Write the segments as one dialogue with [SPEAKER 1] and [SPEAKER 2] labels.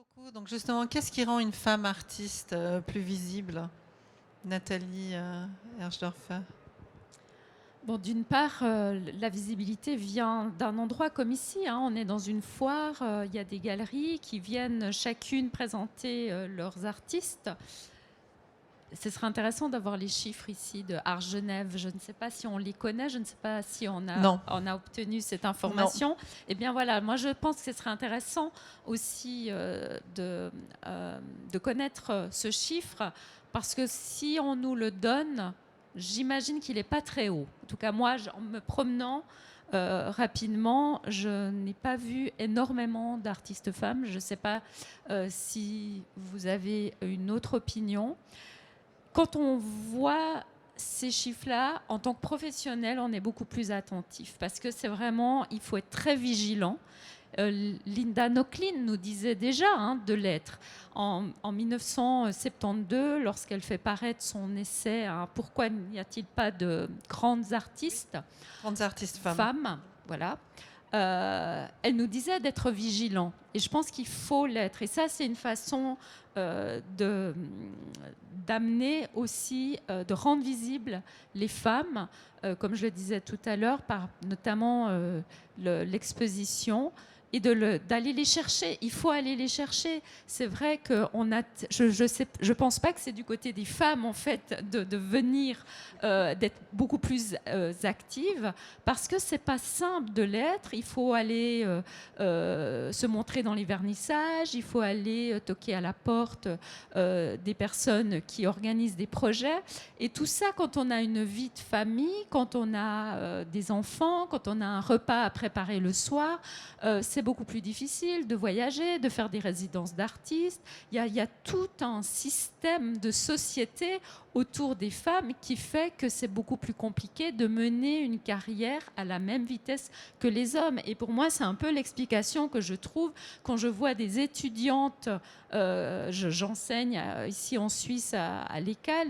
[SPEAKER 1] beaucoup. Donc justement, qu'est-ce qui rend une femme artiste plus visible? Nathalie Herschdorfer.
[SPEAKER 2] Bon, d'une part, la visibilité vient d'un endroit comme ici, hein. On est dans une foire, il y a des galeries qui viennent chacune présenter leurs artistes. Ce serait intéressant d'avoir les chiffres ici de Art Genève. Je ne sais pas si on les connaît, je ne sais pas si
[SPEAKER 1] Non.
[SPEAKER 2] on a obtenu cette
[SPEAKER 1] Non.
[SPEAKER 2] information. Eh bien voilà, moi je pense que ce serait intéressant aussi de connaître ce chiffre, parce que si on nous le donne, j'imagine qu'il n'est pas très haut. En tout cas, moi, en me promenant rapidement, je n'ai pas vu énormément d'artistes femmes. Je ne sais pas si vous avez une autre opinion. Quand on voit ces chiffres-là, en tant que professionnel, on est beaucoup plus attentif, parce que c'est vraiment, il faut être très vigilant. Linda Nochlin nous disait déjà de l'être. En 1972, lorsqu'elle fait paraître son essai Pourquoi n'y a-t-il pas de grandes artistes femmes, voilà. Elle nous disait d'être vigilant. Et je pense qu'il faut l'être. Et ça, c'est une façon d'amener aussi, de rendre visibles les femmes, comme je le disais tout à l'heure, par notamment l'exposition, et d'aller les chercher. Il faut aller les chercher. C'est vrai que je pense pas que c'est du côté des femmes, en fait, de venir, d'être beaucoup plus actives, parce que c'est pas simple de l'être. Il faut aller se montrer dans les vernissages, il faut aller toquer à la porte des personnes qui organisent des projets. Et tout ça, quand on a une vie de famille, quand on a des enfants, quand on a un repas à préparer le soir, c'est beaucoup plus difficile de voyager, de faire des résidences d'artistes. Il y a tout un système de société autour des femmes qui fait que c'est beaucoup plus compliqué de mener une carrière à la même vitesse que les hommes. Et pour moi, c'est un peu l'explication que je trouve quand je vois des étudiantes. J'enseigne ici en Suisse à l'ECAL,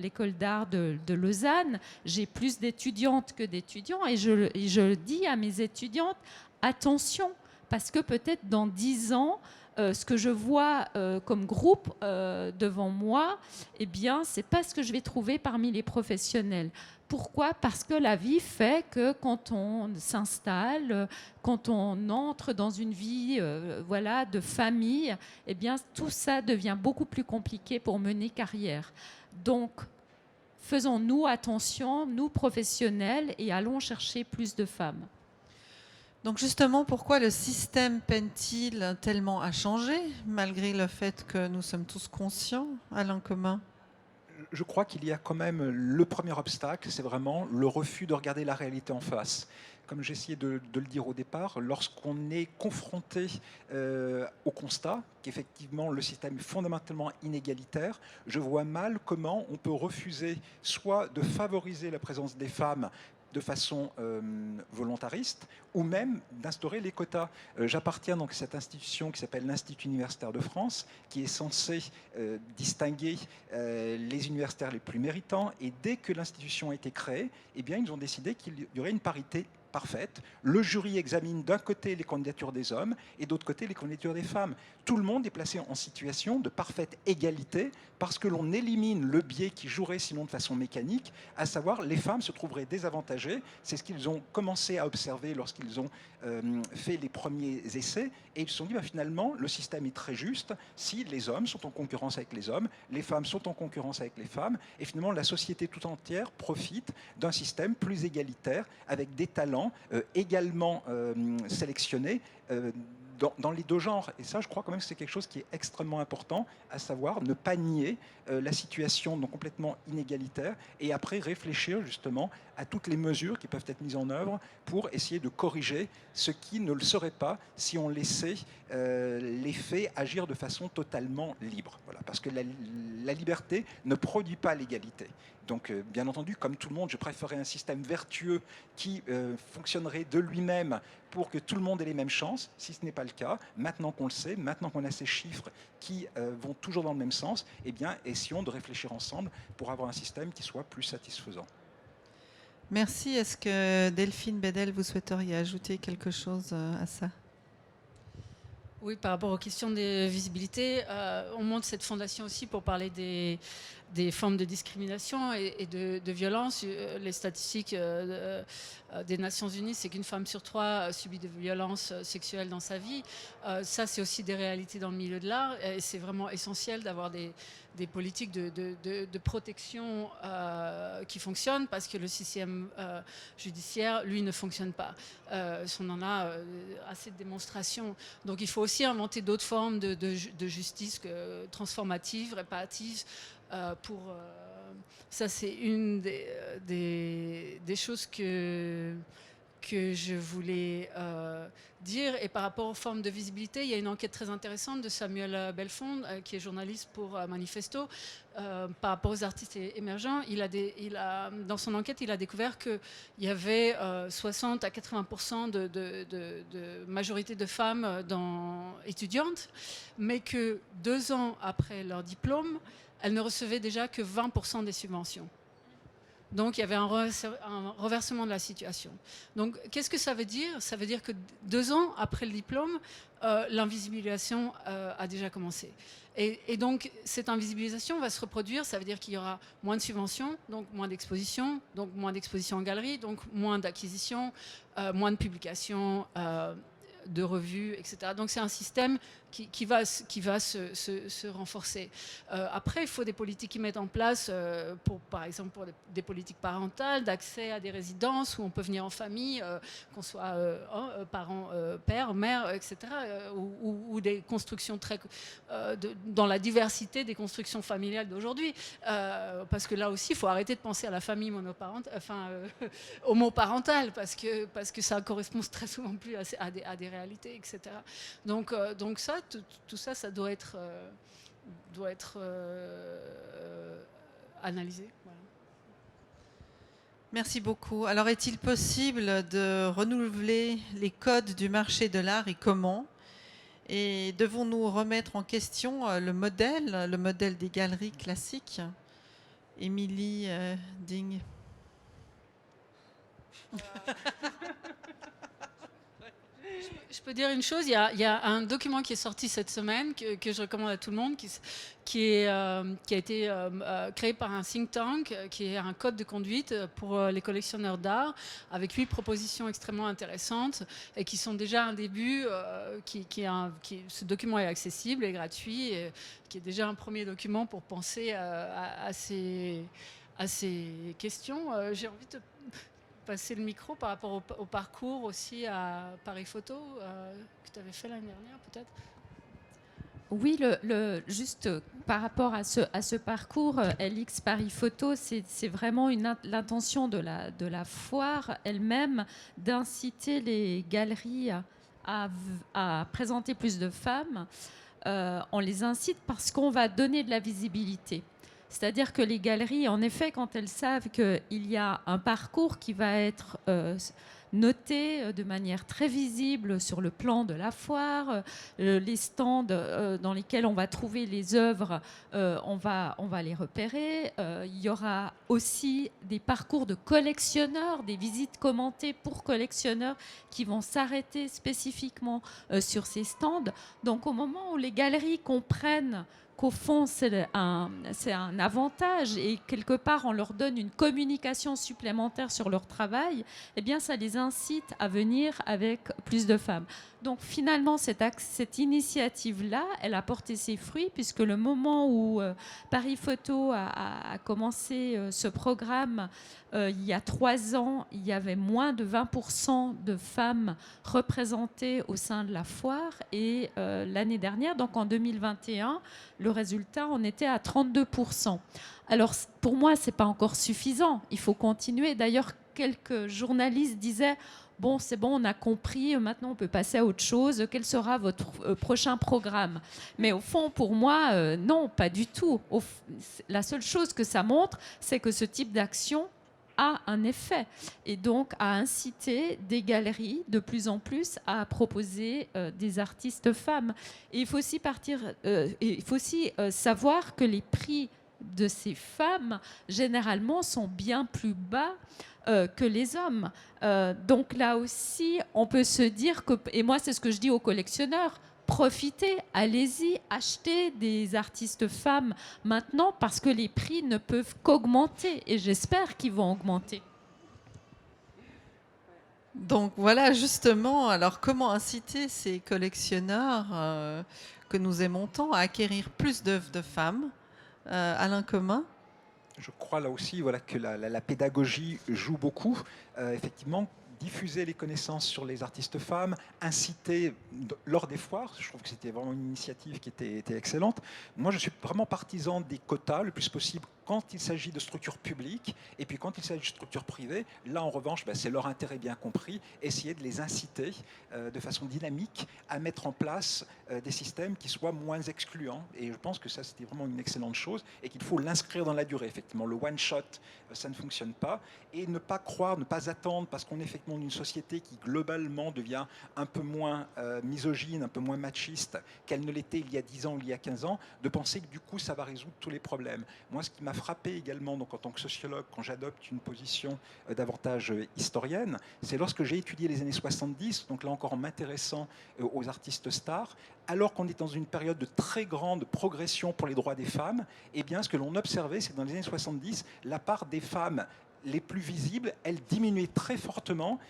[SPEAKER 2] l'école d'art de Lausanne. J'ai plus d'étudiantes que d'étudiants, et je dis à mes étudiantes, attention, parce que peut-être dans 10 ans, ce que je vois comme groupe devant moi, eh bien, c'est pas ce que je vais trouver parmi les professionnels. Pourquoi ? Parce que la vie fait que quand on s'installe, quand on entre dans une vie voilà, de famille, eh bien, tout ça devient beaucoup plus compliqué pour mener carrière. Donc, faisons-nous attention, nous professionnels, et allons chercher plus de femmes.
[SPEAKER 1] Donc justement, pourquoi le système peine-t-il tellement à changer, malgré le fait que nous sommes tous conscients, Alain Commun?
[SPEAKER 3] Je crois qu'il y a quand même le premier obstacle, c'est vraiment le refus de regarder la réalité en face. Comme j'essayais de le dire au départ, lorsqu'on est confronté au constat qu'effectivement le système est fondamentalement inégalitaire, je vois mal comment on peut refuser soit de favoriser la présence des femmes de façon volontariste, ou même d'instaurer les quotas. J'appartiens donc à cette institution qui s'appelle l'Institut universitaire de France, qui est censée distinguer les universitaires les plus méritants, et dès que l'institution a été créée, eh bien, ils ont décidé qu'il y aurait une parité parfaite. Le jury examine d'un côté les candidatures des hommes et d'autre côté les candidatures des femmes. Tout le monde est placé en situation de parfaite égalité parce que l'on élimine le biais qui jouerait sinon de façon mécanique, à savoir les femmes se trouveraient désavantagées. C'est ce qu'ils ont commencé à observer lorsqu'ils ont fait les premiers essais, et ils se sont dit finalement le système est très juste si les hommes sont en concurrence avec les hommes, les femmes sont en concurrence avec les femmes, et finalement la société tout entière profite d'un système plus égalitaire avec des talents également sélectionnés dans les deux genres. Et ça, je crois quand même que c'est quelque chose qui est extrêmement important, à savoir ne pas nier la situation donc complètement inégalitaire, et après réfléchir justement à toutes les mesures qui peuvent être mises en œuvre pour essayer de corriger ce qui ne le serait pas si on laissait les faits agir de façon totalement libre. Voilà, parce que la liberté ne produit pas l'égalité. Donc, bien entendu, comme tout le monde, je préférerais un système vertueux qui fonctionnerait de lui-même pour que tout le monde ait les mêmes chances. Si ce n'est pas le cas, maintenant qu'on le sait, maintenant qu'on a ces chiffres qui vont toujours dans le même sens, eh bien, essayons de réfléchir ensemble pour avoir un système qui soit plus satisfaisant.
[SPEAKER 1] Merci. Est-ce que Delphine Bedel, vous souhaiteriez ajouter quelque chose à ça?
[SPEAKER 4] Oui, par rapport aux questions de visibilité, on monte cette fondation aussi pour parler des formes de discrimination et de violence. Les statistiques des Nations Unies, c'est qu'une femme sur 3 subit des violences sexuelles dans sa vie. Ça, c'est aussi des réalités dans le milieu de l'art. Et c'est vraiment essentiel d'avoir des politiques de protection qui fonctionnent, parce que le système judiciaire, lui, ne fonctionne pas. On en a assez de démonstrations. Donc il faut aussi inventer d'autres formes de justice transformative, réparative. Ça, c'est une des choses que je voulais dire. Et par rapport aux formes de visibilité, il y a une enquête très intéressante de Samuel Belfond, qui est journaliste pour Manifesto, par rapport aux artistes émergents. Dans son enquête, il a découvert qu'il y avait 60 à 80% de majorité de femmes étudiantes, mais que 2 ans après leur diplôme, elles ne recevaient déjà que 20% des subventions. Donc, il y avait un reversement de la situation. Donc, qu'est-ce que ça veut dire? Ça veut dire que 2 ans après le diplôme, l'invisibilisation a déjà commencé. Et donc, cette invisibilisation va se reproduire. Ça veut dire qu'il y aura moins de subventions, donc moins d'expositions, donc moins d'expositions en galerie, donc moins d'acquisitions, moins de publications, de revues, etc. Donc, c'est un système qui va se renforcer. Après, il faut des politiques qui mettent en place, par exemple pour des politiques parentales, d'accès à des résidences où on peut venir en famille, qu'on soit parents, père, mère, etc. Ou des constructions dans la diversité des constructions familiales d'aujourd'hui. Parce que là aussi, il faut arrêter de penser à la famille homoparentale, parce que ça correspond très souvent plus à des réalités, etc. Donc ça, tout ça, ça doit être analysé. Voilà.
[SPEAKER 1] Merci beaucoup. Alors, est-il possible de renouveler les codes du marché de l'art et comment? Et devons-nous remettre en question le modèle des galeries classiques? Émilie Ding.
[SPEAKER 4] Je peux dire une chose, il y a un document qui est sorti cette semaine que je recommande à tout le monde, qui a été créé par un think tank, qui est un code de conduite pour les collectionneurs d'art, avec 8 propositions extrêmement intéressantes et qui sont déjà un début. Ce document est accessible et gratuit, et qui est déjà un premier document pour penser à ces questions. J'ai envie de passer le micro par rapport au parcours aussi à Paris Photo, que tu avais fait l'année dernière peut-être.
[SPEAKER 2] Oui, juste par rapport à ce parcours LX Paris Photo, c'est vraiment l'intention de la foire elle-même d'inciter les galeries à présenter plus de femmes. On les incite parce qu'on va donner de la visibilité. C'est-à-dire que les galeries, en effet, quand elles savent qu'il y a un parcours qui va être noté de manière très visible sur le plan de la foire, les stands dans lesquels on va trouver les œuvres, on va les repérer. Il y aura aussi des parcours de collectionneurs, des visites commentées pour collectionneurs qui vont s'arrêter spécifiquement sur ces stands. Donc au moment où les galeries comprennent qu'au fond, c'est un avantage et quelque part, on leur donne une communication supplémentaire sur leur travail, eh bien, ça les incite à venir avec plus de femmes. Donc, finalement, cette initiative-là, elle a porté ses fruits puisque le moment où Paris Photo a commencé ce programme, il y a 3 ans, il y avait moins de 20% de femmes représentées au sein de la foire. Et l'année dernière, donc en 2021, le résultat, on était à 32%. Alors, pour moi, ce n'est pas encore suffisant. Il faut continuer. D'ailleurs, quelques journalistes disaient « Bon, c'est bon, on a compris, maintenant on peut passer à autre chose. Quel sera votre prochain programme ?» Mais au fond, pour moi, non, pas du tout. La seule chose que ça montre, c'est que ce type d'action a un effet et donc à inciter des galeries de plus en plus à proposer des artistes femmes. Et il faut aussi savoir que les prix de ces femmes généralement sont bien plus bas que les hommes. Donc là aussi, on peut se dire que, et moi c'est ce que je dis aux collectionneurs, profitez, allez-y, achetez des artistes femmes maintenant parce que les prix ne peuvent qu'augmenter et j'espère qu'ils vont augmenter.
[SPEAKER 1] Donc voilà, justement, alors comment inciter ces collectionneurs que nous aimons tant à acquérir plus d'œuvres de femmes? Alain Commun?
[SPEAKER 3] Je crois là aussi voilà, que la pédagogie joue beaucoup. Effectivement, diffuser les connaissances sur les artistes femmes, inciter lors des foires, je trouve que c'était vraiment une initiative qui était excellente. Moi, je suis vraiment partisan des quotas le plus possible quand il s'agit de structures publiques, et puis quand il s'agit de structures privées, là en revanche, c'est leur intérêt bien compris, essayer de les inciter de façon dynamique à mettre en place des systèmes qui soient moins excluants. Et je pense que ça, c'était vraiment une excellente chose, et qu'il faut l'inscrire dans la durée. Effectivement, le one-shot, ça ne fonctionne pas, et ne pas croire, ne pas attendre, parce qu'on est effectivement dans une société qui globalement devient un peu moins misogyne, un peu moins machiste qu'elle ne l'était il y a 10 ans ou il y a 15 ans, de penser que du coup, ça va résoudre tous les problèmes. Moi, ce qui m'a frappé également donc, en tant que sociologue, quand j'adopte une position davantage historienne, c'est lorsque j'ai étudié les années 70, donc là encore en m'intéressant aux artistes stars, alors qu'on est dans une période de très grande progression pour les droits des femmes, eh bien, ce que l'on observait, c'est que dans les années 70, la part des femmes les plus visibles, elle diminuait très fortement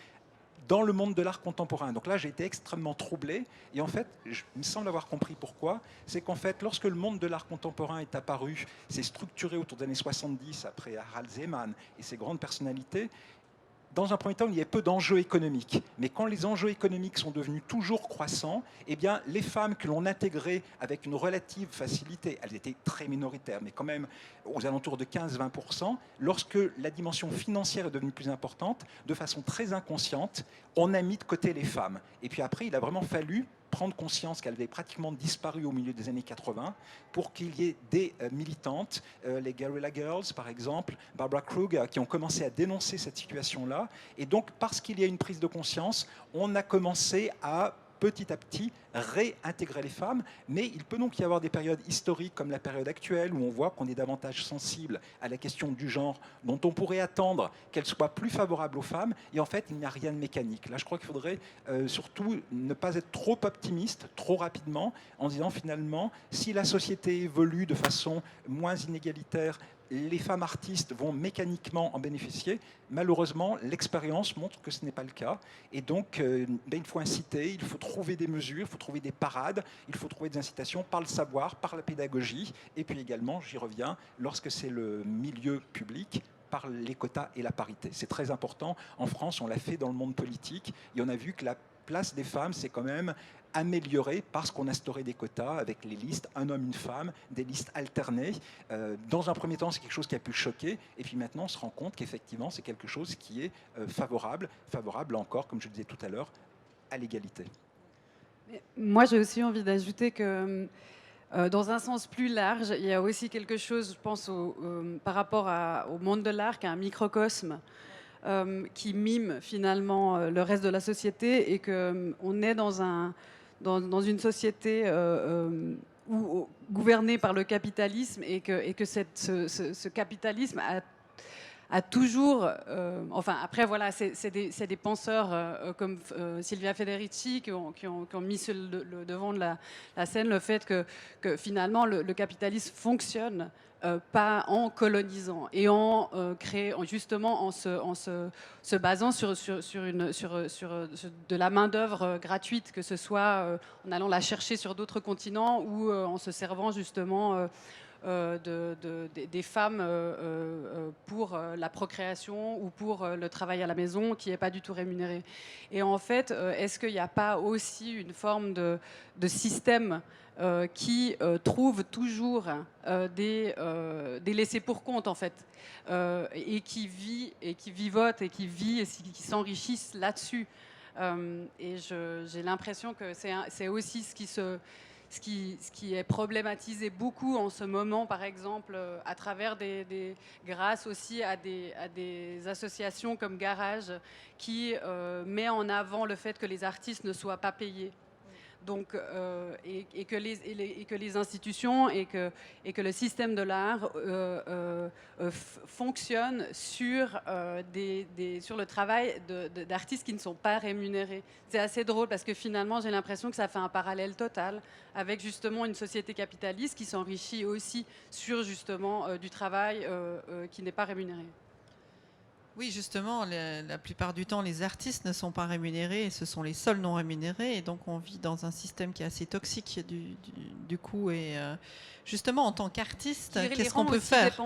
[SPEAKER 3] dans le monde de l'art contemporain. Donc là, j'ai été extrêmement troublé. Et en fait, il me semble avoir compris pourquoi. C'est qu'en fait, lorsque le monde de l'art contemporain est apparu, s'est structuré autour des années 70, après Harald Zeman et ses grandes personnalités, dans un premier temps, il y avait peu d'enjeux économiques. Mais quand les enjeux économiques sont devenus toujours croissants, eh bien, les femmes que l'on intégrait avec une relative facilité, elles étaient très minoritaires, mais quand même aux alentours de 15-20%, lorsque la dimension financière est devenue plus importante, de façon très inconsciente, on a mis de côté les femmes. Et puis après, il a vraiment fallu prendre conscience qu'elle avait pratiquement disparu au milieu des années 80 pour qu'il y ait des militantes, les Guerrilla Girls par exemple, Barbara Krug, qui ont commencé à dénoncer cette situation-là. Et donc, parce qu'il y a une prise de conscience, on a commencé à petit à petit réintégrer les femmes, mais il peut donc y avoir des périodes historiques comme la période actuelle où on voit qu'on est davantage sensible à la question du genre, dont on pourrait attendre qu'elle soit plus favorable aux femmes, et en fait il n'y a rien de mécanique. Là je crois qu'il faudrait surtout ne pas être trop optimiste, trop rapidement, en disant finalement si la société évolue de façon moins inégalitaire, les femmes artistes vont mécaniquement en bénéficier. Malheureusement, l'expérience montre que ce n'est pas le cas. Et donc, il faut inciter, il faut trouver des mesures, il faut trouver des parades, il faut trouver des incitations par le savoir, par la pédagogie. Et puis également, j'y reviens, lorsque c'est le milieu public, par les quotas et la parité. C'est très important. En France, on l'a fait dans le monde politique et on a vu que la place des femmes, c'est quand même améliorée parce qu'on instaurait des quotas avec les listes un homme, une femme, des listes alternées. Dans un premier temps, c'est quelque chose qui a pu choquer, et puis maintenant, on se rend compte qu'effectivement, c'est quelque chose qui est favorable encore, comme je disais tout à l'heure, à l'égalité.
[SPEAKER 5] Moi, j'ai aussi envie d'ajouter que, dans un sens plus large, il y a aussi quelque chose, je pense, par rapport au monde de l'art, qui est un microcosme qui mime finalement le reste de la société, et qu'on est dans une société gouvernée par le capitalisme, et que ce capitalisme a toujours, enfin après voilà, c'est des penseurs comme Silvia Federici qui ont mis sur le devant de la scène le fait que finalement le capitalisme fonctionne pas en colonisant et en créant, justement en se basant sur de la main-d'œuvre gratuite, que ce soit en allant la chercher sur d'autres continents ou en se servant justement des femmes pour la procréation ou pour le travail à la maison qui n'est pas du tout rémunéré. Et en fait, est-ce qu'il n'y a pas aussi une forme de système qui trouve toujours des laissés pour compte en fait, et qui vivote et qui s'enrichissent là-dessus. Et j'ai l'impression que c'est aussi ce qui est problématisé beaucoup en ce moment, par exemple, à travers grâce aussi à des associations comme Garage, qui met en avant le fait que les artistes ne soient pas payés. Donc, et que les institutions et que le système de l'art fonctionne sur le travail d'artistes qui ne sont pas rémunérés. C'est assez drôle parce que finalement, j'ai l'impression que ça fait un parallèle total avec justement une société capitaliste qui s'enrichit aussi sur justement du travail qui n'est pas rémunéré.
[SPEAKER 1] Oui, justement, la plupart du temps, les artistes ne sont pas rémunérés et ce sont les seuls non rémunérés. Et donc, on vit dans un système qui est assez toxique du coup. Et justement, en tant qu'artiste, qu'est-ce qu'on peut faire?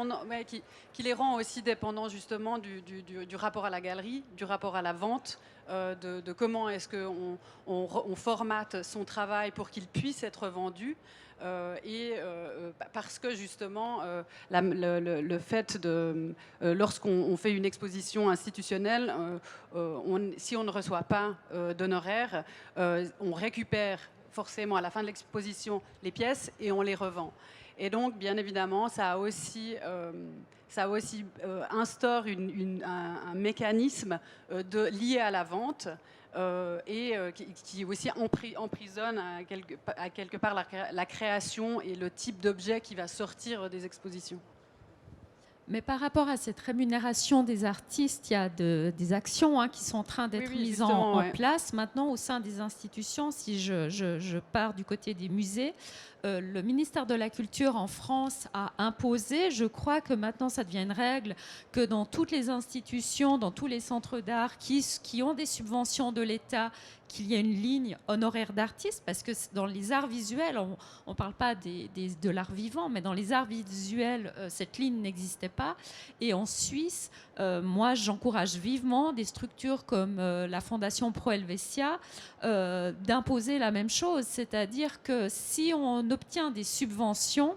[SPEAKER 5] Qui les rend aussi dépendants justement du rapport à la galerie, du rapport à la vente, de comment est-ce qu'on formate son travail pour qu'il puisse être vendu. Parce que justement, le fait de, lorsqu'on fait une exposition institutionnelle, si on ne reçoit pas d'honoraires, on récupère forcément à la fin de l'exposition les pièces et on les revend. Et donc, bien évidemment, ça aussi instaure un mécanisme lié à la vente. Qui aussi emprisonne à quelque part la création et le type d'objet qui va sortir des expositions.
[SPEAKER 2] Mais par rapport à cette rémunération des artistes, il y a des actions qui sont en train d'être mises en place maintenant au sein des institutions. Si je pars du côté des musées, le ministère de la Culture en France a imposé, je crois que maintenant ça devient une règle, que dans toutes les institutions, dans tous les centres d'art qui ont des subventions de l'État, qu'il y ait une ligne honoraire d'artistes, parce que dans les arts visuels, on ne parle pas de l'art vivant, mais dans les arts visuels, cette ligne n'existait pas. Et en Suisse, moi, j'encourage vivement des structures comme la Fondation Pro Helvetia d'imposer la même chose, c'est-à-dire que si on obtient des subventions,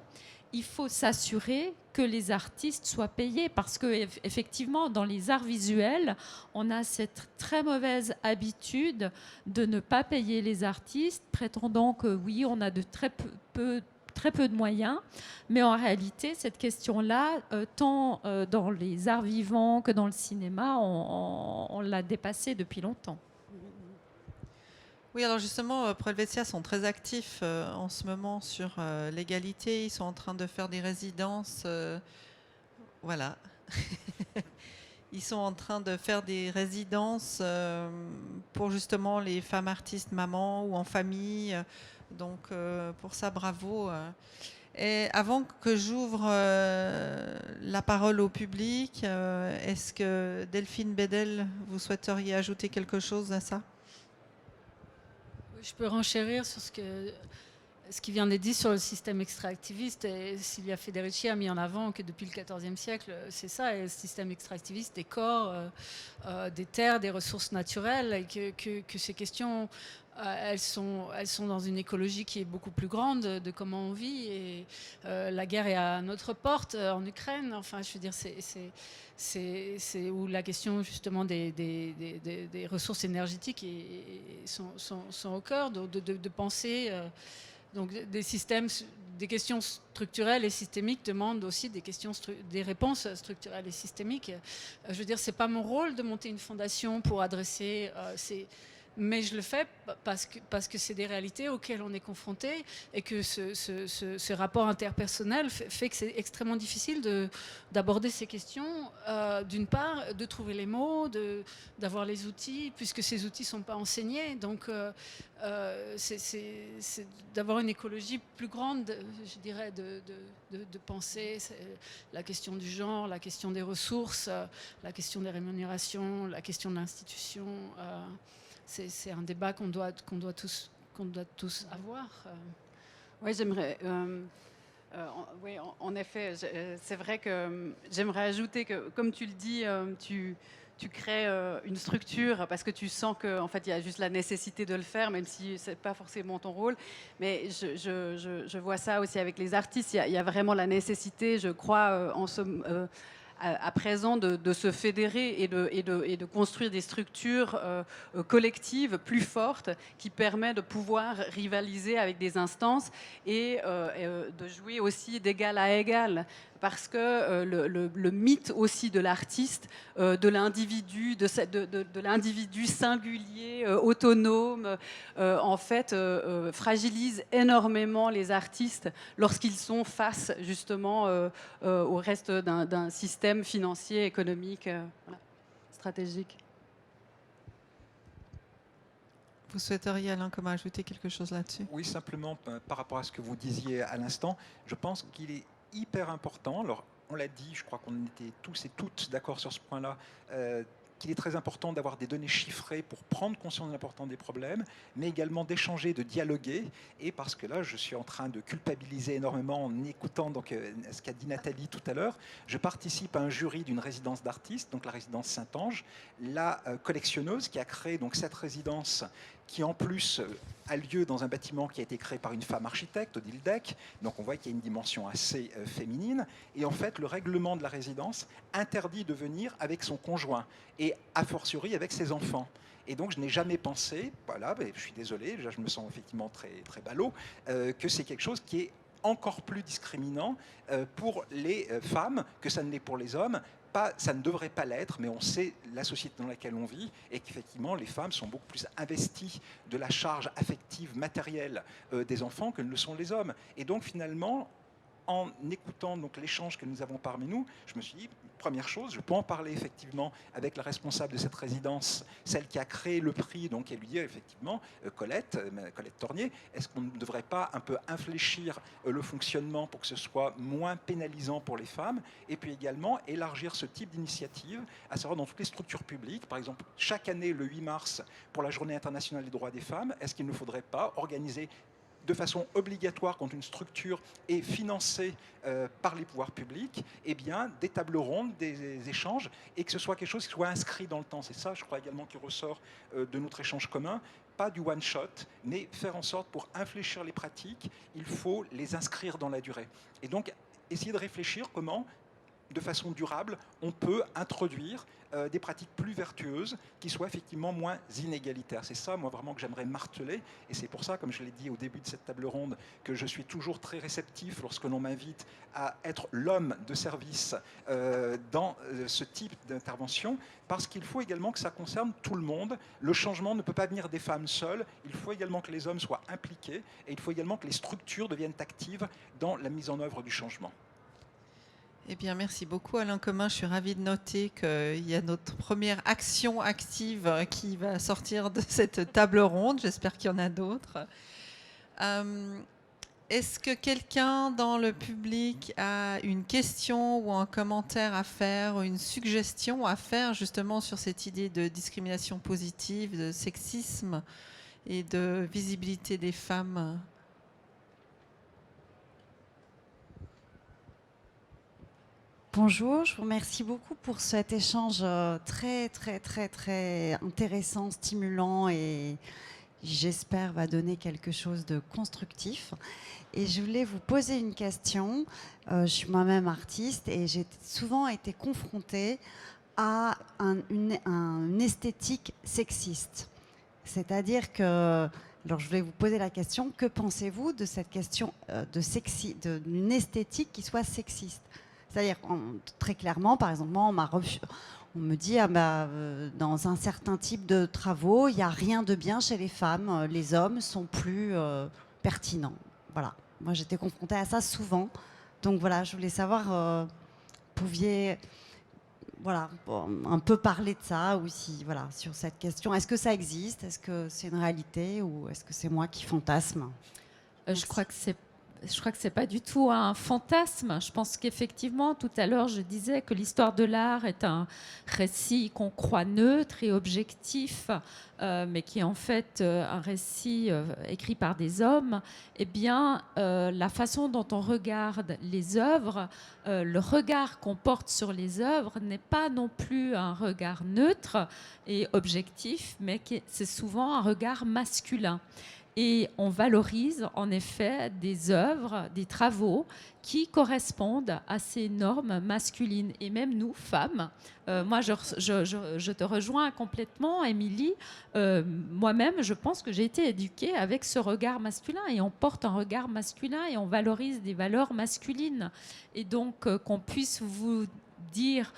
[SPEAKER 2] il faut s'assurer que les artistes soient payés parce qu'effectivement, dans les arts visuels, on a cette très mauvaise habitude de ne pas payer les artistes, prétendant que oui, on a très peu de moyens, mais en réalité, cette question-là, tant dans les arts vivants que dans le cinéma, on l'a dépassée depuis longtemps.
[SPEAKER 1] Oui, alors justement, Pro Helvetia sont très actifs en ce moment sur l'égalité. Ils sont en train de faire des résidences. Voilà. Ils sont en train de faire des résidences pour justement les femmes artistes mamans ou en famille. Donc, pour ça, bravo. Et avant que j'ouvre la parole au public, est-ce que Delphine Bédel, vous souhaiteriez ajouter quelque chose à ça ?
[SPEAKER 4] Je peux renchérir sur ce qui vient d'être dit sur le système extractiviste. Et Silvia Federici a mis en avant que depuis le XIVe siècle, c'est ça, et le système extractiviste des corps, des terres, des ressources naturelles, et que ces questions, elles sont dans une écologie qui est beaucoup plus grande de comment on vit. Et la guerre est à notre porte en Ukraine. Enfin, je veux dire, c'est où la question justement des ressources énergétiques sont au cœur de penser. Donc des systèmes, des questions structurelles et systémiques demandent aussi des réponses structurelles et systémiques. Je veux dire, c'est pas mon rôle de monter une fondation pour adresser mais je le fais parce que c'est des réalités auxquelles on est confronté et que ce rapport interpersonnel fait que c'est extrêmement difficile d'aborder ces questions. D'une part, de trouver les mots, d'avoir les outils, puisque ces outils ne sont pas enseignés. Donc, c'est d'avoir une écologie plus grande, je dirais, de penser la question du genre, la question des ressources, la question des rémunérations, la question de l'institution. C'est un débat qu'on doit tous avoir.
[SPEAKER 5] Oui, j'aimerais. Oui, en effet, c'est vrai que j'aimerais ajouter que, comme tu le dis, tu crées une structure parce que tu sens qu'en fait, il y a juste la nécessité de le faire, même si c'est pas forcément ton rôle. Mais je vois ça aussi avec les artistes. Il y a vraiment la nécessité, je crois, à présent de se fédérer et de construire des structures collectives plus fortes qui permettent de pouvoir rivaliser avec des instances et de jouer aussi d'égal à égal. parce que le mythe aussi de l'artiste, de l'individu, de l'individu singulier, autonome, en fait, fragilise énormément les artistes lorsqu'ils sont face justement au reste d'un système financier, économique, voilà, stratégique.
[SPEAKER 1] Vous souhaiteriez, Alain Comin, ajouter quelque chose là-dessus?
[SPEAKER 3] Oui, simplement par rapport à ce que vous disiez à l'instant, je pense qu'il est hyper important, alors on l'a dit, je crois qu'on était tous et toutes d'accord sur ce point-là, qu'il est très important d'avoir des données chiffrées pour prendre conscience de l'importance des problèmes, mais également d'échanger, de dialoguer. Et parce que là, je suis en train de culpabiliser énormément en écoutant donc, ce qu'a dit Nathalie tout à l'heure. Je participe à un jury d'une résidence d'artistes, donc la résidence Saint-Ange, la collectionneuse qui a créé donc, cette résidence qui en plus a lieu dans un bâtiment qui a été créé par une femme architecte, Odile Deck. Donc on voit qu'il y a une dimension assez féminine. Et en fait, le règlement de la résidence interdit de venir avec son conjoint et a fortiori avec ses enfants. Et donc je n'ai jamais pensé, voilà, je suis désolé, je me sens effectivement très, très ballot, que c'est quelque chose qui est encore plus discriminant pour les femmes que ça ne l'est pour les hommes. Pas, ça ne devrait pas l'être, mais on sait la société dans laquelle on vit et qu'effectivement les femmes sont beaucoup plus investies de la charge affective, matérielle des enfants que ne le sont les hommes. Et donc finalement, en écoutant donc l'échange que nous avons parmi nous, je me suis dit, première chose, je peux en parler effectivement avec la responsable de cette résidence, celle qui a créé le prix, donc, et lui dire effectivement, Colette Tornier, est-ce qu'on ne devrait pas un peu infléchir le fonctionnement pour que ce soit moins pénalisant pour les femmes, et puis également élargir ce type d'initiative, à savoir dans toutes les structures publiques, par exemple chaque année le 8 mars pour la Journée internationale des droits des femmes, est-ce qu'il ne faudrait pas organiser de façon obligatoire quand une structure est financée par les pouvoirs publics, eh bien, des tables rondes, des échanges, et que ce soit quelque chose qui soit inscrit dans le temps. C'est ça, je crois également, qui ressort de notre échange commun. Pas du one-shot, mais faire en sorte, pour infléchir les pratiques, il faut les inscrire dans la durée. Et donc, essayer de réfléchir comment, de façon durable, on peut introduire des pratiques plus vertueuses qui soient effectivement moins inégalitaires. C'est ça, moi, vraiment, que j'aimerais marteler. Et c'est pour ça, comme je l'ai dit au début de cette table ronde, que je suis toujours très réceptif lorsque l'on m'invite à être l'homme de service dans ce type d'intervention, parce qu'il faut également que ça concerne tout le monde. Le changement ne peut pas venir des femmes seules. Il faut également que les hommes soient impliqués et il faut également que les structures deviennent actives dans la mise en œuvre du changement.
[SPEAKER 1] Eh bien, merci beaucoup, Alain Comin. Je suis ravie de noter qu'il y a notre première action active qui va sortir de cette table ronde. J'espère qu'il y en a d'autres. Est-ce que quelqu'un dans le public a une question ou un commentaire à faire, ou une suggestion à faire justement sur cette idée de discrimination positive, de sexisme et de visibilité des femmes ?
[SPEAKER 6] Bonjour, je vous remercie beaucoup pour cet échange très, très, très, très intéressant, stimulant et j'espère va donner quelque chose de constructif. Et je voulais vous poser une question. Je suis moi-même artiste et j'ai souvent été confrontée à une esthétique sexiste. C'est-à-dire que, alors je voulais vous poser la question, que pensez-vous de cette question d'une esthétique qui soit sexiste ? C'est-à-dire, très clairement, par exemple, moi, on me dit, dans un certain type de travaux, il n'y a rien de bien chez les femmes, les hommes sont plus pertinents. Voilà. Moi, j'étais confrontée à ça souvent. Donc voilà, je voulais savoir, pouviez un peu parler de ça aussi, voilà, sur cette question. Est-ce que ça existe ? Est-ce que c'est une réalité ou est-ce que c'est moi qui fantasme ?
[SPEAKER 2] Je crois que c'est pas du tout un fantasme. Je pense qu'effectivement, tout à l'heure, je disais que l'histoire de l'art est un récit qu'on croit neutre et objectif, mais qui est en fait un récit écrit par des hommes. Eh bien, la façon dont on regarde les œuvres, le regard qu'on porte sur les œuvres n'est pas non plus un regard neutre et objectif, mais c'est souvent un regard masculin. et on valorise en effet des œuvres, des travaux qui correspondent à ces normes masculines. Et même nous, femmes, moi je te rejoins complètement, Émilie. Moi-même, je pense que j'ai été éduquée avec ce regard masculin, et on porte un regard masculin et on valorise des valeurs masculines. Et donc qu'on puisse vous dire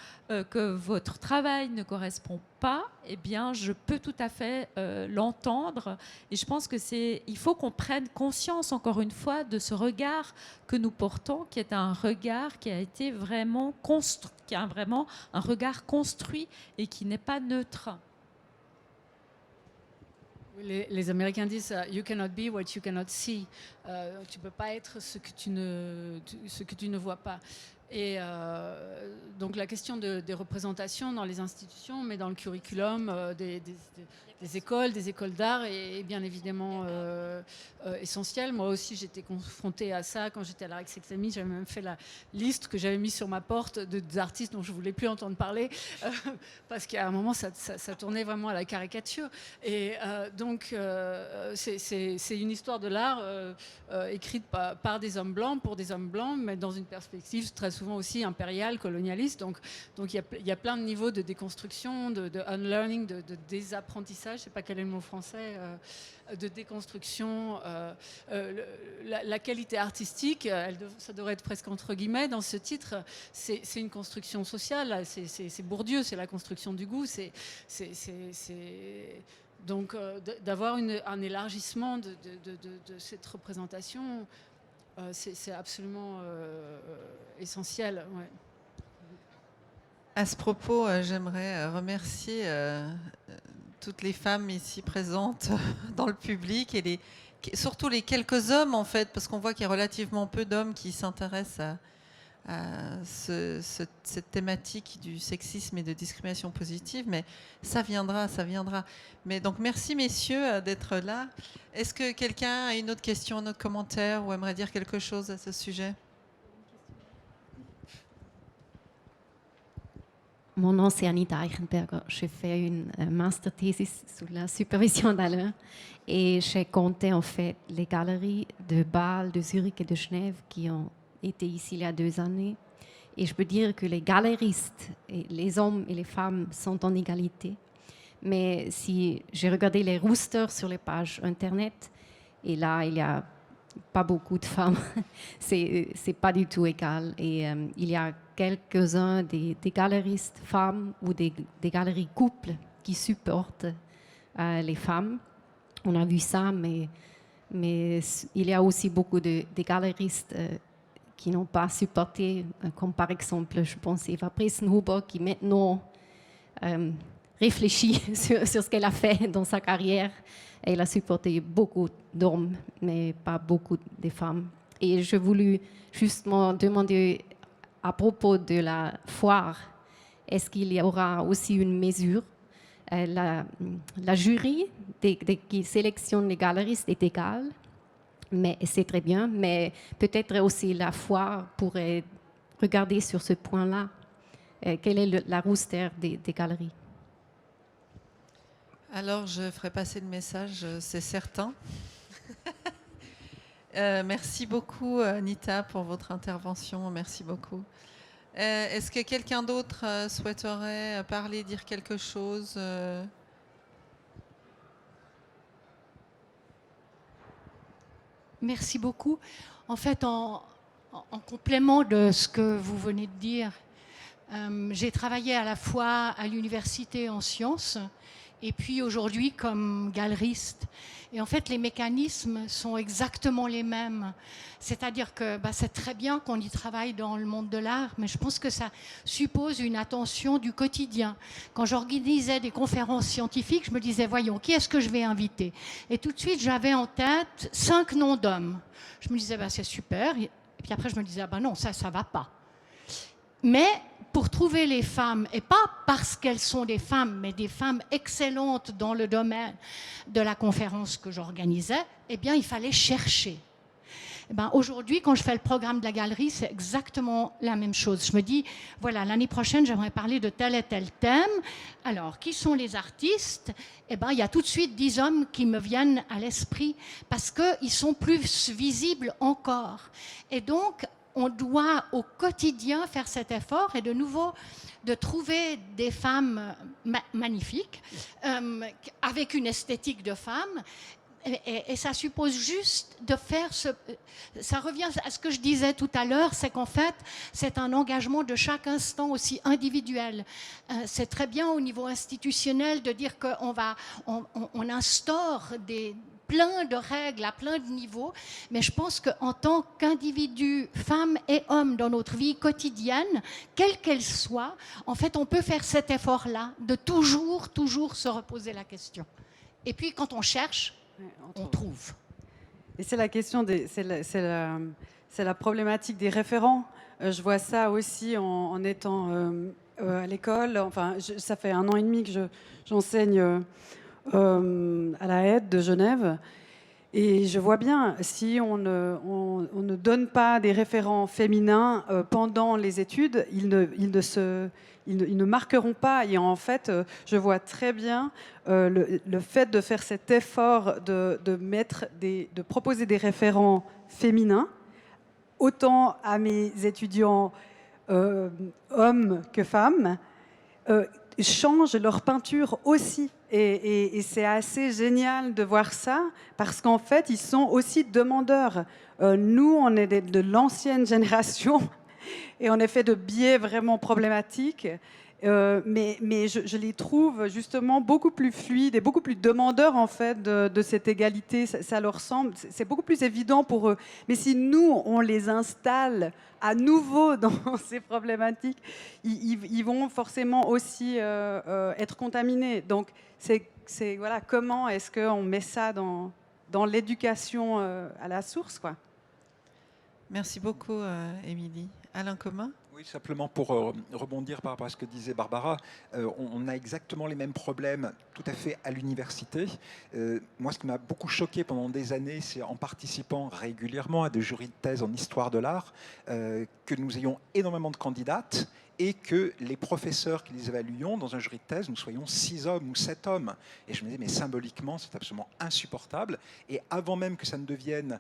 [SPEAKER 2] que votre travail ne correspond pas, eh bien, je peux tout à fait l'entendre. Et je pense il faut qu'on prenne conscience, encore une fois, de ce regard que nous portons, qui est un regard qui a été vraiment construit, qui a vraiment un regard construit et qui n'est pas neutre.
[SPEAKER 4] Les Américains disent « You cannot be what you cannot see ». Tu ne peux pas être ce que tu ne vois pas. Et donc la question des représentations dans les institutions, mais dans le curriculum des écoles d'art est bien évidemment essentielle. Moi aussi, j'étais confrontée à ça quand j'étais à la Rex Academy. J'avais même fait la liste que j'avais mise sur ma porte des artistes dont je ne voulais plus entendre parler parce qu'à un moment, ça tournait vraiment à la caricature. Et donc, c'est une histoire de l'art écrite par des hommes blancs, pour des hommes blancs, mais dans une perspective très souvent aussi impériale, colonialiste. Donc il y a plein de niveaux de déconstruction, de unlearning, de désapprentissage, je ne sais pas quel est le mot français, de déconstruction. La qualité artistique, ça devrait être presque entre guillemets dans ce titre, c'est une construction sociale, c'est Bourdieu, c'est la construction du goût, donc d'avoir un élargissement de cette représentation, c'est absolument essentiel. Ouais.
[SPEAKER 1] À ce propos, j'aimerais remercier toutes les femmes ici présentes dans le public et surtout les quelques hommes, en fait, parce qu'on voit qu'il y a relativement peu d'hommes qui s'intéressent à cette thématique du sexisme et de discrimination positive, mais ça viendra. Mais donc merci messieurs d'être là. Est-ce que quelqu'un a une autre question, un autre commentaire ou aimerait dire quelque chose à ce sujet?
[SPEAKER 7] Mon nom c'est Anita Eichenberger. J'ai fait une master thesis sous la supervision d'Alain et j'ai compté en fait les galeries de Bâle, de Zurich et de Genève qui ont été ici il y a 2 années. Et je peux dire que les galeristes, les hommes et les femmes sont en égalité. Mais si j'ai regardé les rosters sur les pages Internet, et là, il n'y a pas beaucoup de femmes, c'est pas du tout égal. Et il y a quelques-uns des galeristes femmes ou des galeries couples qui supportent les femmes. On a vu ça, mais il y a aussi beaucoup de galeristes qui n'ont pas supporté, comme par exemple, je pense, Eva Pressenhuber, qui maintenant réfléchit sur ce qu'elle a fait dans sa carrière. Elle a supporté beaucoup d'hommes, mais pas beaucoup de femmes. Et je voulais justement demander à propos de la foire, est-ce qu'il y aura aussi une mesure? La jury qui sélectionne les galeristes est égale, mais c'est très bien, mais peut-être aussi la foire pourrait regarder sur ce point-là. Quelle est la roster des galeries?
[SPEAKER 1] Alors, je ferai passer le message, c'est certain. Merci beaucoup, Anita, pour votre intervention. Merci beaucoup. Est-ce que quelqu'un d'autre souhaiterait parler, dire quelque chose?
[SPEAKER 8] Merci beaucoup. En fait, en complément de ce que vous venez de dire, j'ai travaillé à la fois à l'université en sciences et puis aujourd'hui comme galeriste. Et en fait, les mécanismes sont exactement les mêmes. C'est-à-dire que c'est très bien qu'on y travaille dans le monde de l'art, mais je pense que ça suppose une attention du quotidien. Quand j'organisais des conférences scientifiques, je me disais, voyons, qui est-ce que je vais inviter? Et tout de suite, j'avais en tête 5 noms d'hommes. Je me disais, c'est super. Et puis après, je me disais, non, ça ne va pas. Mais pour trouver les femmes, et pas parce qu'elles sont des femmes, mais des femmes excellentes dans le domaine de la conférence que j'organisais, eh bien, il fallait chercher. Eh ben, aujourd'hui, quand je fais le programme de la galerie, c'est exactement la même chose. Je me dis, voilà, l'année prochaine, j'aimerais parler de tel et tel thème. Alors, qui sont les artistes? Eh ben, il y a tout de suite 10 hommes qui me viennent à l'esprit parce qu'ils sont plus visibles encore. Et donc, on doit au quotidien faire cet effort et de nouveau de trouver des femmes magnifiques avec une esthétique de femme. Et ça suppose juste de faire ça revient à ce que je disais tout à l'heure, c'est qu'en fait, c'est un engagement de chaque instant aussi individuel. C'est très bien au niveau institutionnel de dire qu'on instaure plein de règles à plein de niveaux, mais je pense qu'en tant qu'individu, femmes et hommes dans notre vie quotidienne, quelle qu'elle soit, en fait, on peut faire cet effort-là de toujours se reposer la question. Et puis, quand on cherche, on trouve.
[SPEAKER 5] Et c'est la question, c'est la problématique des référents. Je vois ça aussi en étant à l'école. Enfin, ça fait 1 an et demi que j'enseigne à la Aide de Genève. Et je vois bien, si on ne donne pas des référents féminins pendant les études, ils ne marqueront pas. Et en fait, je vois très bien le fait de faire cet effort de proposer des référents féminins, autant à mes étudiants hommes que femmes, changent leur peinture aussi. Et c'est assez génial de voir ça, parce qu'en fait, ils sont aussi demandeurs. Nous, on est de l'ancienne génération, et on est fait de biais vraiment problématiques. Mais je les trouve justement beaucoup plus fluides et beaucoup plus demandeurs en fait de cette égalité. Ça leur semble, c'est beaucoup plus évident pour eux. Mais si nous, on les installe à nouveau dans ces problématiques, ils vont forcément aussi être contaminés. Donc, voilà, comment est-ce qu'on met ça dans l'éducation à la source, quoi.
[SPEAKER 1] Merci beaucoup, Émilie. Alain Comin?
[SPEAKER 3] Oui, simplement pour rebondir par rapport à ce que disait Barbara, on a exactement les mêmes problèmes tout à fait à l'université. Moi, ce qui m'a beaucoup choqué pendant des années, c'est en participant régulièrement à des jurys de thèse en histoire de l'art, que nous ayons énormément de candidates et que les professeurs qui les évaluons dans un jury de thèse, nous soyons 6 hommes ou 7 hommes. Et je me disais, mais symboliquement, c'est absolument insupportable. Et avant même que ça ne devienne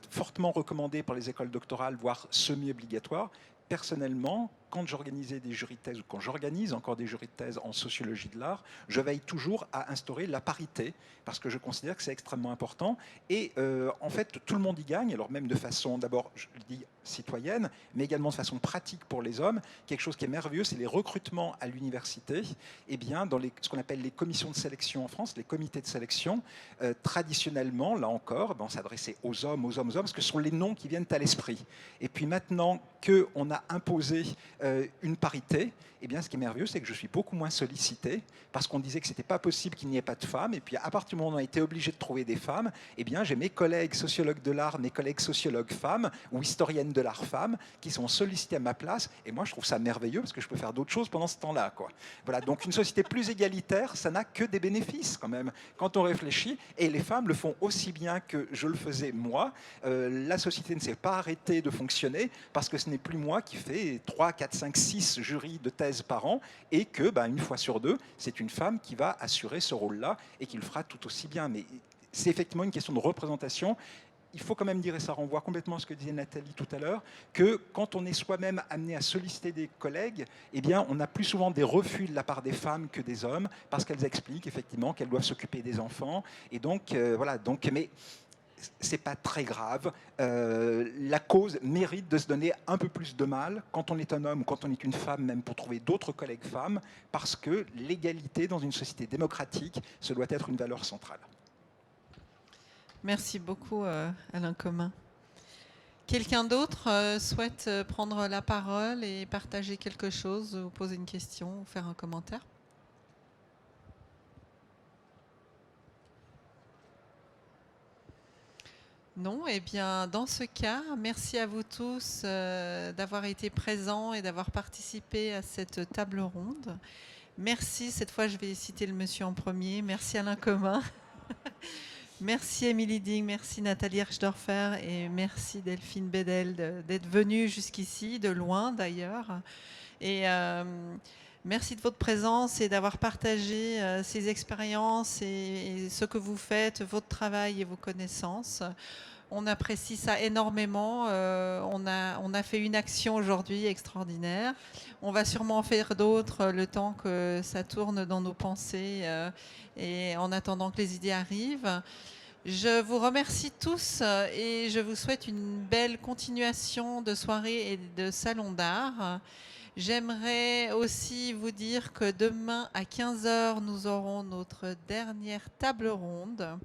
[SPEAKER 3] fortement recommandé par les écoles doctorales, voire semi-obligatoire, personnellement, quand j'organisais des jurys de thèse ou quand j'organise encore des jurys de thèse en sociologie de l'art, je veille toujours à instaurer la parité parce que je considère que c'est extrêmement important. Et en fait, tout le monde y gagne, alors même de façon, d'abord, je le dis, citoyenne, mais également de façon pratique pour les hommes. Quelque chose qui est merveilleux, c'est les recrutements à l'université. Eh bien, dans ce qu'on appelle les commissions de sélection en France, les comités de sélection, traditionnellement, là encore, on s'adressait aux hommes, parce que ce sont les noms qui viennent à l'esprit. Et puis maintenant qu'on a imposé une parité, eh bien, ce qui est merveilleux, c'est que je suis beaucoup moins sollicité parce qu'on disait que ce n'était pas possible qu'il n'y ait pas de femmes. Et puis, à partir du moment où on a été obligé de trouver des femmes, eh bien, j'ai mes collègues sociologues de l'art, mes collègues sociologues femmes ou historiennes de l'art femmes qui sont sollicités à ma place. Et moi, je trouve ça merveilleux parce que je peux faire d'autres choses pendant ce temps-là, quoi. Voilà, donc une société plus égalitaire, ça n'a que des bénéfices quand même quand on réfléchit. Et les femmes le font aussi bien que je le faisais moi. La société ne s'est pas arrêtée de fonctionner parce que ce n'est plus moi qui fais 3, 4, 5, 6 jurys de thèse par an et que, une fois sur 2, c'est une femme qui va assurer ce rôle-là et qui le fera tout aussi bien. Mais c'est effectivement une question de représentation. Il faut quand même dire, et ça renvoie complètement à ce que disait Nathalie tout à l'heure, que quand on est soi-même amené à solliciter des collègues, eh bien, on a plus souvent des refus de la part des femmes que des hommes, parce qu'elles expliquent effectivement qu'elles doivent s'occuper des enfants. Et donc, voilà. Mais c'est pas très grave. La cause mérite de se donner un peu plus de mal quand on est un homme ou quand on est une femme, même pour trouver d'autres collègues femmes, parce que l'égalité dans une société démocratique, ce doit être une valeur centrale.
[SPEAKER 1] Merci beaucoup, Alain Comin. Quelqu'un d'autre souhaite prendre la parole et partager quelque chose, ou poser une question, ou faire un commentaire? Non, eh bien, dans ce cas, merci à vous tous d'avoir été présents et d'avoir participé à cette table ronde. Merci, cette fois je vais citer le monsieur en premier, merci Alain Comin. Merci Émilie Ding, merci Nathalie Herchdorfer et merci Delphine Bedel d'être venue jusqu'ici, de loin d'ailleurs. Et merci de votre présence et d'avoir partagé ces expériences et ce que vous faites, votre travail et vos connaissances. On apprécie ça énormément. On a fait une action aujourd'hui extraordinaire. On va sûrement en faire d'autres le temps que ça tourne dans nos pensées et en attendant que les idées arrivent. Je vous remercie tous et je vous souhaite une belle continuation de soirée et de salon d'art. J'aimerais aussi vous dire que demain à 15h, nous aurons notre dernière table ronde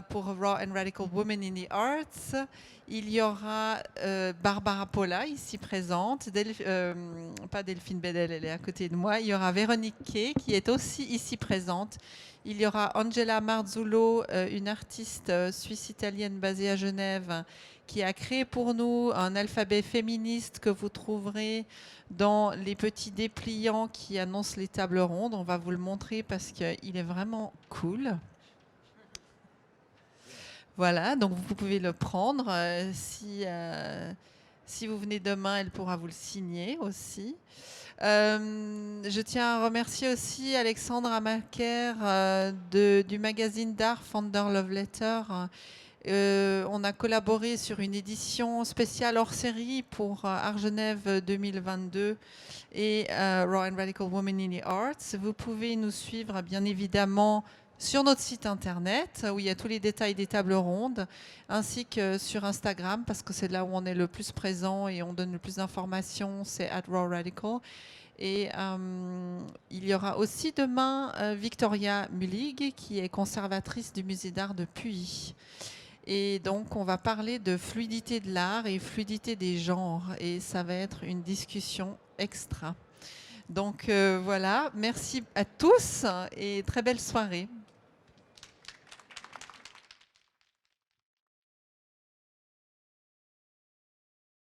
[SPEAKER 1] pour Raw and Radical Women in the Arts. Il y aura Barbara Polla ici présente, pas Delphine Bedel, elle est à côté de moi. Il y aura Véronique Kay qui est aussi ici présente. Il y aura Angela Marzullo, une artiste suisse-italienne basée à Genève, qui a créé pour nous un alphabet féministe que vous trouverez dans les petits dépliants qui annoncent les tables rondes. On va vous le montrer parce qu'il est vraiment cool. Voilà, donc vous pouvez le prendre. Si vous venez demain, elle pourra vous le signer aussi. Je tiens à remercier aussi Alexandre Amaker du magazine d'art Founder Love Letter. On a collaboré sur une édition spéciale hors série pour Art Genève 2022 et Raw and Radical Women in the Arts. Vous pouvez nous suivre bien évidemment sur notre site internet où il y a tous les détails des tables rondes, ainsi que sur Instagram parce que c'est là où on est le plus présent et on donne le plus d'informations, c'est @rawradical. Et il y aura aussi demain Victoria Mulig qui est conservatrice du musée d'art de Puy. Et donc on va parler de fluidité de l'art et fluidité des genres et ça va être une discussion extra. Donc voilà, merci à tous et très belle soirée.